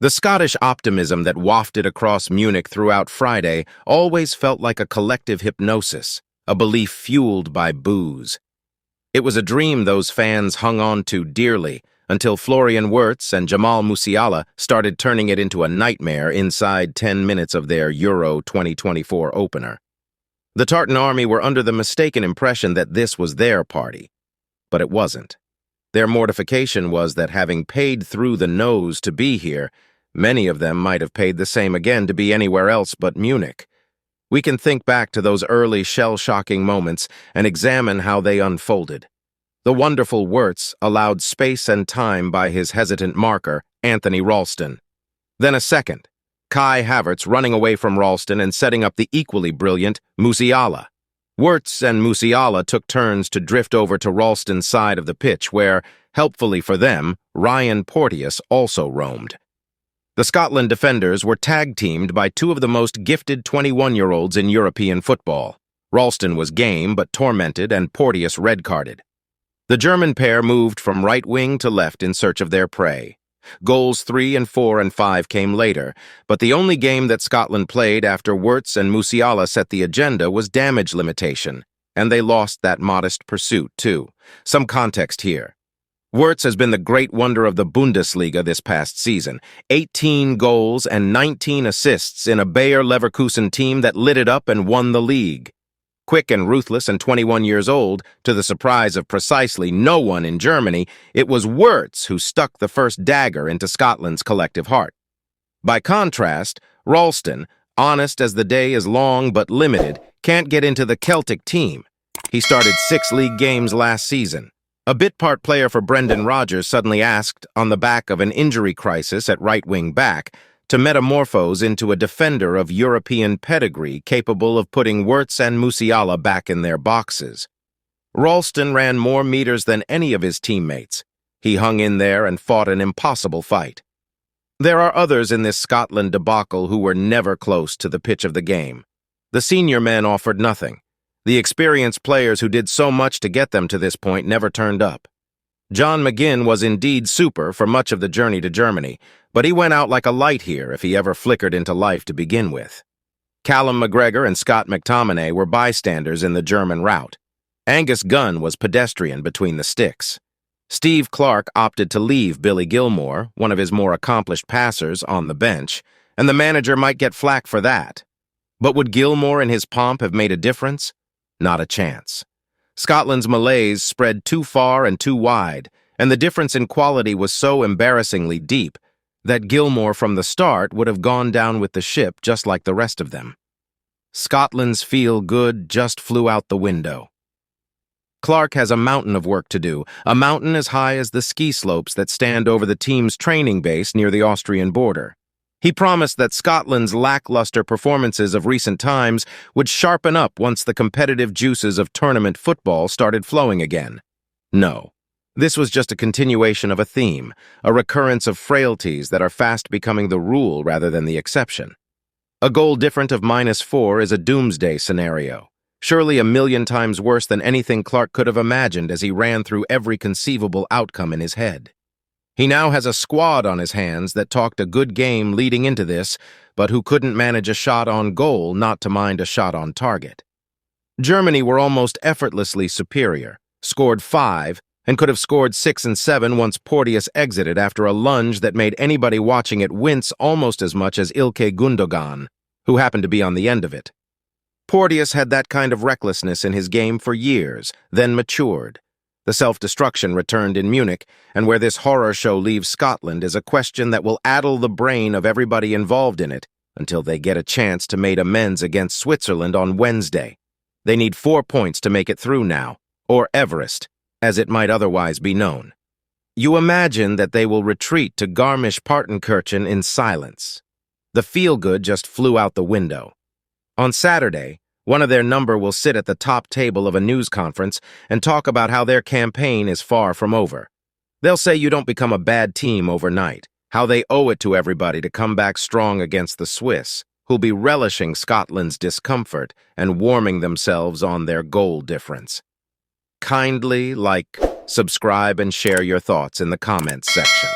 The Scottish optimism that wafted across Munich throughout Friday always felt like a collective hypnosis, a belief fueled by booze. It was a dream those fans hung on to dearly until Florian Wirtz and Jamal Musiala started turning it into a nightmare inside 10 minutes of their Euro 2024 opener. The Tartan Army were under the mistaken impression that this was their party, but it wasn't. Their mortification was that having paid through the nose to be here, many of them might have paid the same again to be anywhere else but Munich. We can think back to those early shell-shocking moments and examine how they unfolded. The wonderful Wirtz allowed space and time by his hesitant marker, Anthony Ralston. Then a second, Kai Havertz running away from Ralston and setting up the equally brilliant Musiala. Wirtz and Musiala took turns to drift over to Ralston's side of the pitch where, helpfully for them, Ryan Porteous also roamed. The Scotland defenders were tag-teamed by two of the most gifted 21-year-olds in European football. Ralston was game but tormented and Porteous red-carded. The German pair moved from right wing to left in search of their prey. Goals 3 and 4 and 5 came later, but the only game that Scotland played after Wirtz and Musiala set the agenda was damage limitation, and they lost that modest pursuit too. Some context here. Wirtz has been the great wonder of the Bundesliga this past season. 18 goals and 19 assists in a Bayer Leverkusen team that lit it up and won the league. Quick and ruthless and 21 years old, to the surprise of precisely no one in Germany, it was Wirtz who stuck the first dagger into Scotland's collective heart. By contrast, Ralston, honest as the day is long but limited, can't get into the Celtic team. He started 6 league games last season. A bit-part player for Brendan Rodgers suddenly asked, on the back of an injury crisis at right-wing back, to metamorphose into a defender of European pedigree capable of putting Wirtz and Musiala back in their boxes. Ralston ran more meters than any of his teammates. He hung in there and fought an impossible fight. There are others in this Scotland debacle who were never close to the pitch of the game. The senior men offered nothing. The experienced players who did so much to get them to this point never turned up. John McGinn was indeed super for much of the journey to Germany, but he went out like a light here if he ever flickered into life to begin with. Callum McGregor and Scott McTominay were bystanders in the German rout. Angus Gunn was pedestrian between the sticks. Steve Clark opted to leave Billy Gilmore, one of his more accomplished passers, on the bench, and the manager might get flack for that. But would Gilmore in his pomp have made a difference? Not a chance. Scotland's malaise spread too far and too wide, and the difference in quality was so embarrassingly deep that Gilmore from the start would have gone down with the ship just like the rest of them. Scotland's feel-good just flew out the window. Clark has a mountain of work to do, a mountain as high as the ski slopes that stand over the team's training base near the Austrian border. He promised that Scotland's lackluster performances of recent times would sharpen up once the competitive juices of tournament football started flowing again. No. This was just a continuation of a theme, a recurrence of frailties that are fast becoming the rule rather than the exception. A goal different of -4 is a doomsday scenario, surely a million times worse than anything Clark could have imagined as he ran through every conceivable outcome in his head. He now has a squad on his hands that talked a good game leading into this, but who couldn't manage a shot on goal, not to mind a shot on target. Germany were almost effortlessly superior, scored 5, and could have scored 6 and 7 once Porteous exited after a lunge that made anybody watching it wince almost as much as Ilkay Gundogan, who happened to be on the end of it. Porteous had that kind of recklessness in his game for years, then matured. The self-destruction returned in Munich, and where this horror show leaves Scotland is a question that will addle the brain of everybody involved in it until they get a chance to make amends against Switzerland on Wednesday. They need 4 points to make it through now, or Everest, as it might otherwise be known. You imagine that they will retreat to Garmisch-Partenkirchen in silence. The feel-good just flew out the window. On Saturday, one of their number will sit at the top table of a news conference and talk about how their campaign is far from over. They'll say you don't become a bad team overnight, how they owe it to everybody to come back strong against the Swiss, who'll be relishing Scotland's discomfort and warming themselves on their goal difference. Kindly like, subscribe, and share your thoughts in the comments section.